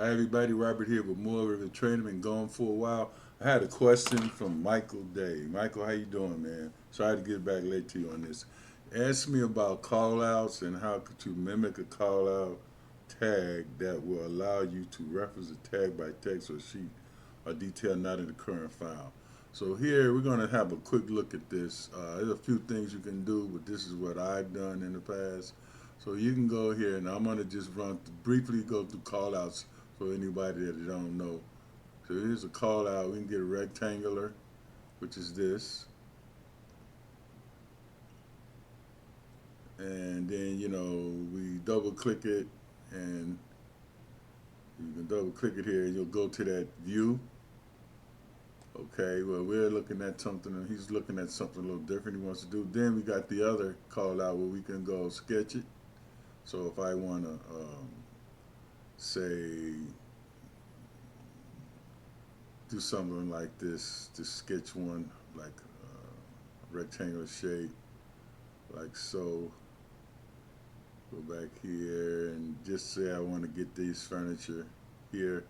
Hi everybody, Robert here with more Revit training. Been going for a while. I had a question from Michael Day. Michael, how you doing, man? Sorry to get back late to you on this. Ask me about callouts and how could you mimic a callout tag that will allow you to reference a tag by text or sheet or detail not in the current file. So here we're going to have a quick look at this. There's a few things you can do, but this is what I've done in the past. So you can go here, and I'm going to just briefly go through callouts for anybody that don't know. So here's a call out. We can get a rectangular, which is this. And then, we double click it, and you can double click it here and you'll go to that view. Okay, well, we're looking at something and he's looking at something a little different he wants to do. Then we got the other call out where we can go sketch it. So if I want to say do something like this, to sketch one like rectangular shape, like so. Go back here and just say I want to get these furniture here,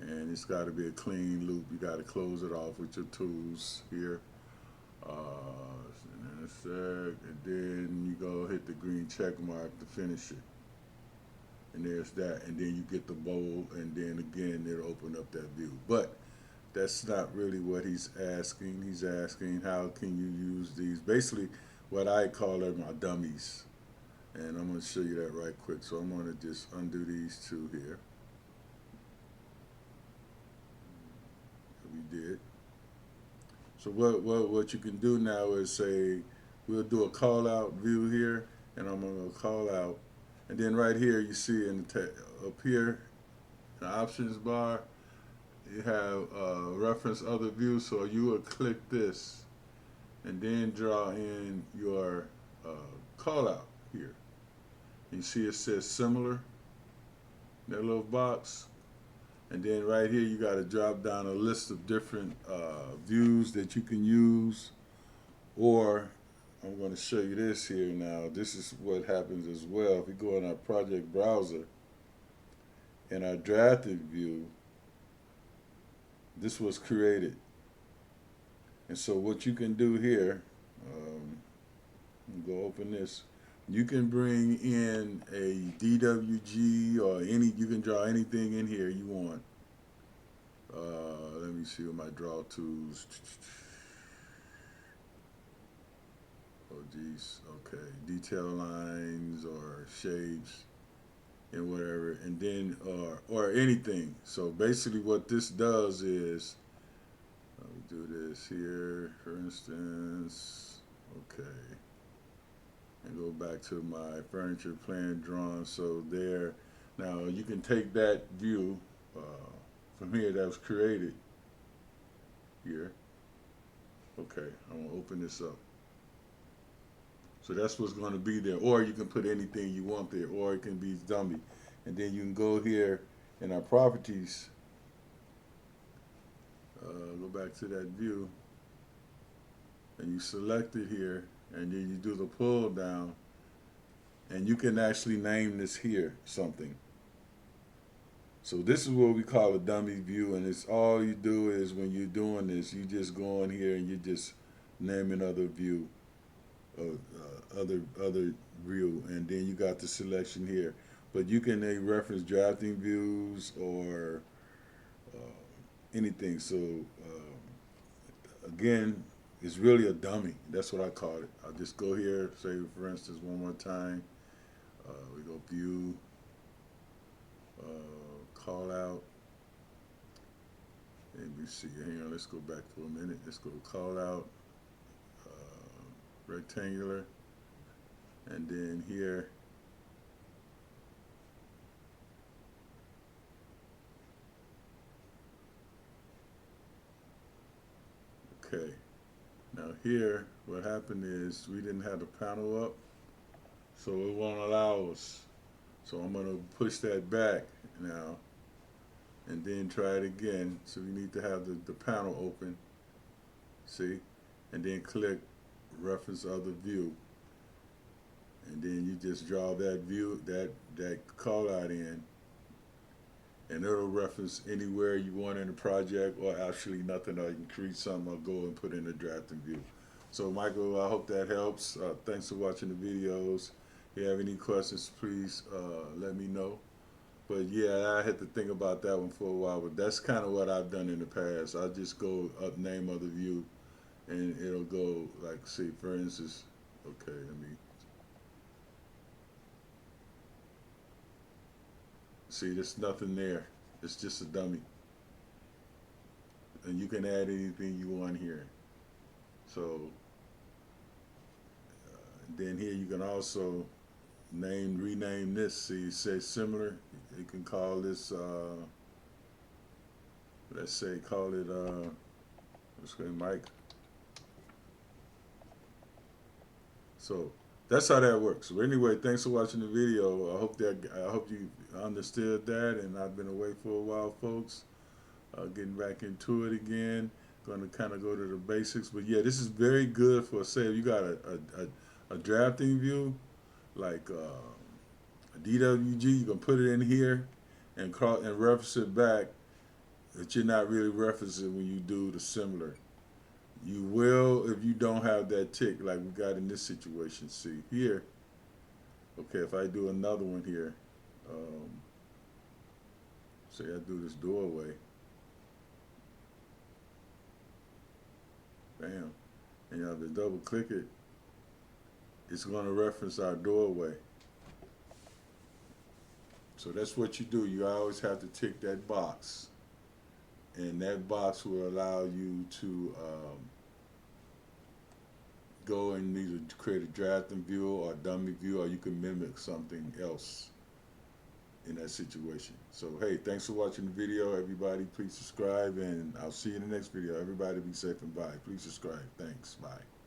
and it's got to be a clean loop. You got to close it off with your tools here. In a sec, and then you go hit the green check mark to finish it. And there's that, and then you get the bowl, and then again it'll open up that view. But that's not really what he's asking. He's asking how can you use these, basically what I call them my dummies. And I'm going to show you that right quick. So I'm going to just undo these two here. We did. So what you can do now is say we'll do a call out view here, and I'm going to call out, and then right here you see up here in the options bar you have reference other views. So you will click this and then draw in your call out here. You see it says similar, that little box. And then right here you got to drop down a list of different views that you can use. Or I'm going to show you this here now. This is what happens as well. If we go in our project browser, in our drafted view, this was created. And so what you can do here, go open this. You can bring in a DWG or you can draw anything in here you want. Let me see with my draw tools. Oh geez, okay. Detail lines or shapes and whatever, and then or anything. So basically what this does is, let me do this here, for instance, okay. And go back to my furniture plan drawn. So there, now you can take that view from here that was created here. Okay, I'm gonna open this up. So that's what's going to be there. Or you can put anything you want there, or it can be dummy. And then you can go here in our properties, go back to that view, and you select it here, and then you do the pull down, and you can actually name this here something. So this is what we call a dummy view, and it's all you do is when you're doing this, you just go in here and you just name another view, other view, and then you got the selection here. But you can reference drafting views or anything. So again, it's really a dummy. That's what I call it. I'll just go here, say for instance one more time. We go view, call out. Let me see. Hang on. Let's go back for a minute. Let's go call out, rectangular, and then here. Okay. Now here, what happened is we didn't have the panel up, so it won't allow us. So I'm going to push that back now, and then try it again. So we need to have the panel open, see, and then click reference other view, and then you just draw that view, that call out in, and it'll reference anywhere you want in the project, or actually nothing, or you can create something or go and put in a drafting view. So Michael, I hope that helps. Thanks for watching the videos. If you have any questions, please let me know. But yeah, I had to think about that one for a while, but that's kind of what I've done in the past. I just go up name of the view, and it'll go like, see, for instance, okay, let me see, there's nothing there. It's just a dummy. And you can add anything you want here. So then here you can also rename this. See, you say similar. You can call this, let's say, call it, let's say Mike. So that's how that works. So anyway, thanks for watching the video. I hope you understood that, and I've been away for a while, folks. Getting back into it again. Going to kind of go to the basics, but yeah, this is very good for, say, if you got a drafting view like a DWG, you can put it in here and reference it back. That you're not really referencing when you do the similar. You will if you don't have that tick like we got in this situation. See here. Okay, if I do another one here, say I do this doorway. Bam. And you have to double click it. It's going to reference our doorway. So that's what you do. You always have to tick that box. And that box will allow you to go and either create a drafting view or a dummy view, or you can mimic something else in that situation. So hey, thanks for watching the video, everybody. Please subscribe, and I'll see you in the next video. Everybody be safe and bye. Please subscribe. Thanks. Bye.